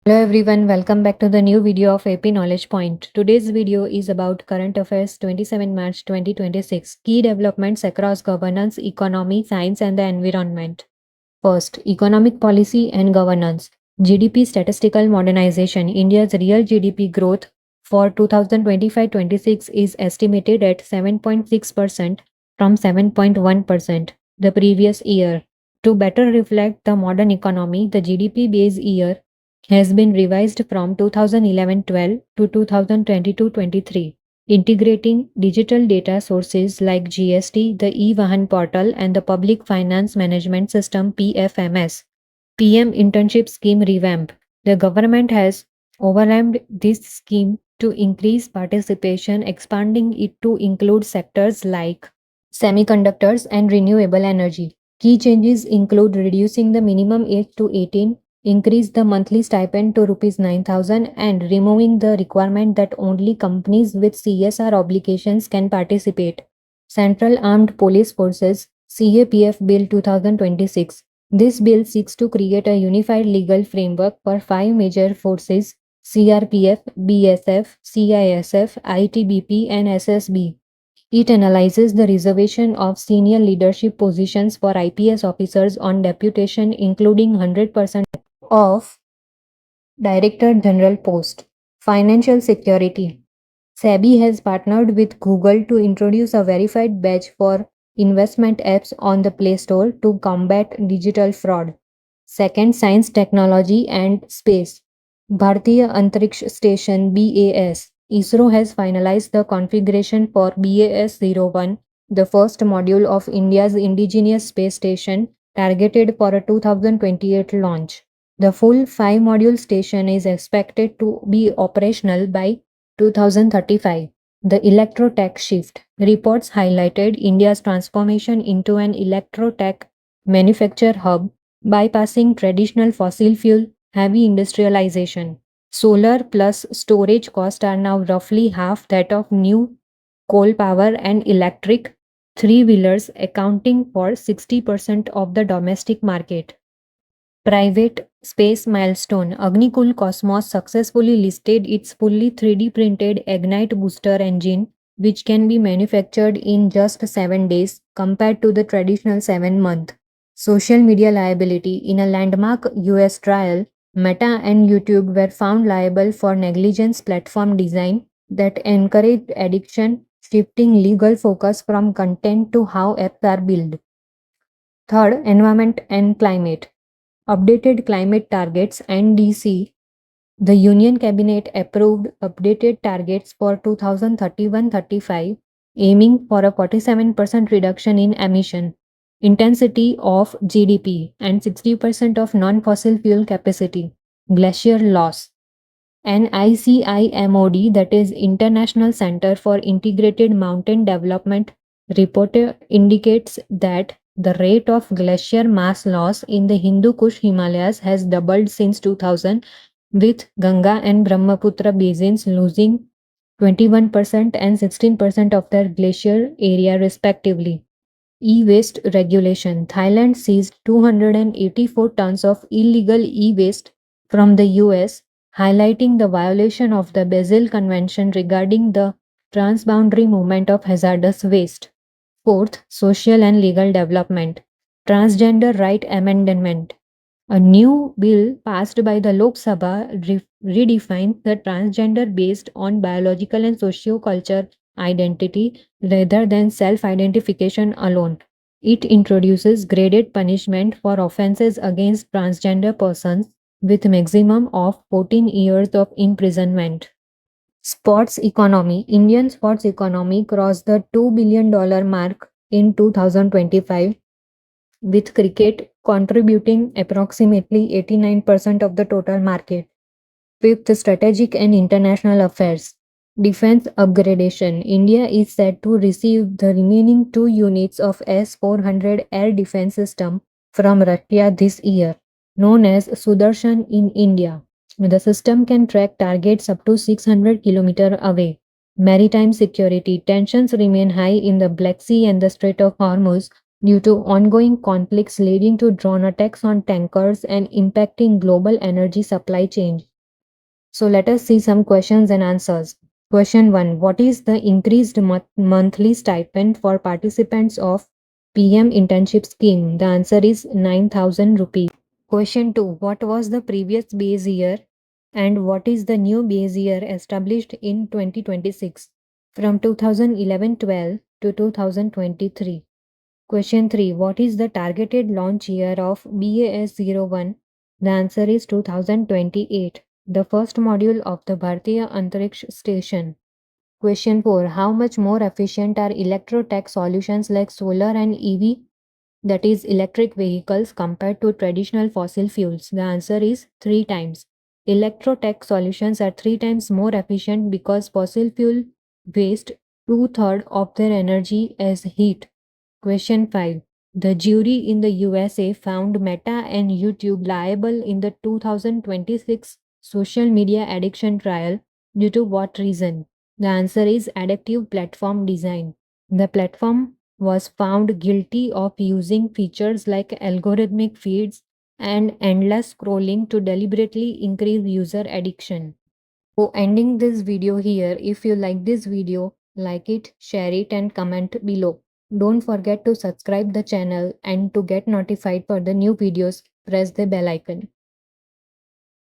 Hello everyone, welcome back to the new video of AP Knowledge Point. Today's video is about current affairs 27 March 2026, key developments across governance, economy, science and the environment. First, economic policy and governance. GDP statistical modernization. India's real GDP growth for 2025-26 is estimated at 7.6% from 7.1% the previous year. To better reflect the modern economy, the GDP base year has been revised from 2011-12 to 2022-23, integrating digital data sources like GST, the e-Vahan portal, and the Public Finance Management System (PFMS). PM Internship Scheme revamp. The government has overhauled this scheme to increase participation, expanding it to include sectors like semiconductors and renewable energy. Key changes include reducing the minimum age to 18, increase the monthly stipend to rupees 9,000 and removing the requirement that only companies with CSR obligations can participate. Central Armed Police Forces CAPF Bill 2026. This bill seeks to create a unified legal framework for five major forces: CRPF, BSF, CISF, ITBP, and SSB. It analyzes the reservation of senior leadership positions for IPS officers on deputation, including 100% of Director General post. Financial security. SEBI has partnered with Google to introduce a verified badge for investment apps on the Play Store to combat digital fraud. Second, science, technology, and space. Bharatiya Antariksh Station BAS. ISRO has finalized the configuration for BAS-01, the first module of India's indigenous space station, targeted for a 2028 launch. The full five module station is expected to be operational by 2035. The electrotech shift. Reports highlighted India's transformation into an electrotech manufacture hub, bypassing traditional fossil fuel heavy industrialization. Solar plus storage costs are now roughly half that of new coal power and electric three wheelers, accounting for 60% of the domestic market. Private space milestone. Agnikul Cosmos successfully listed its fully 3D printed Ignite booster engine, which can be manufactured in just 7 days compared to the traditional 7 month. Social media liability. In a landmark US trial, Meta and YouTube were found liable for negligence platform design that encouraged addiction, shifting legal focus from content to how apps are built. Third, environment and climate. Updated climate targets NDC. The Union Cabinet approved updated targets for 2031-35, aiming for a 47% reduction in emission intensity of GDP and 60% of non-fossil fuel capacity. Glacier loss. NICIMOD, that is International Center for Integrated Mountain Development, report indicates that the rate of glacier mass loss in the Hindu Kush Himalayas has doubled since 2000, with Ganga and Brahmaputra basins losing 21% and 16% of their glacier area respectively. E-waste regulation. Thailand seized 284 tons of illegal e-waste from the US, highlighting the violation of the Basel Convention regarding the transboundary movement of hazardous waste. Fourth, social and legal development. Transgender right amendment. A new bill passed by the Lok Sabha redefines the transgender based on biological and socio-culture identity rather than self-identification alone. It introduces graded punishment for offenses against transgender persons with maximum of 14 years of imprisonment. Sports economy. Indian sports economy crossed the $2 billion mark in 2025, with cricket contributing approximately 89% of the total market. Fifth, strategic and international affairs. Defense upgradation. India is set to receive the remaining two units of S-400 air defense system from Russia this year, known as Sudarshan in India. The system can track targets up to 600 km away. Maritime security. Tensions remain high in the Black Sea and the Strait of Hormuz due to ongoing conflicts leading to drone attacks on tankers and impacting global energy supply chains. So let us see some questions and answers. Question 1. What is the increased monthly stipend for participants of PM internship scheme? The answer is 9,000 rupees. Question 2. What was the previous base year and what is the new base year established in 2026 from 2011-12 to 2023? Question 3. What is the targeted launch year of BAS-01? The answer is 2028, the first module of the Bharatiya Antariksh Station. Question 4. How much more efficient are electrotech solutions like solar and EV, that is electric vehicles, compared to traditional fossil fuels? The answer is 3 times. Electrotech solutions are 3 times more efficient because fossil fuel waste two-thirds of their energy as heat. Question 5. The jury in the USA found Meta and YouTube liable in the 2026 social media addiction trial due to what reason? The answer is addictive platform design. The platform was found guilty of using features like algorithmic feeds and endless scrolling to deliberately increase user addiction. So ending this video here. If you like this video, like it, share it and comment below. Don't forget to subscribe the channel and to get notified for the new videos, press the bell icon.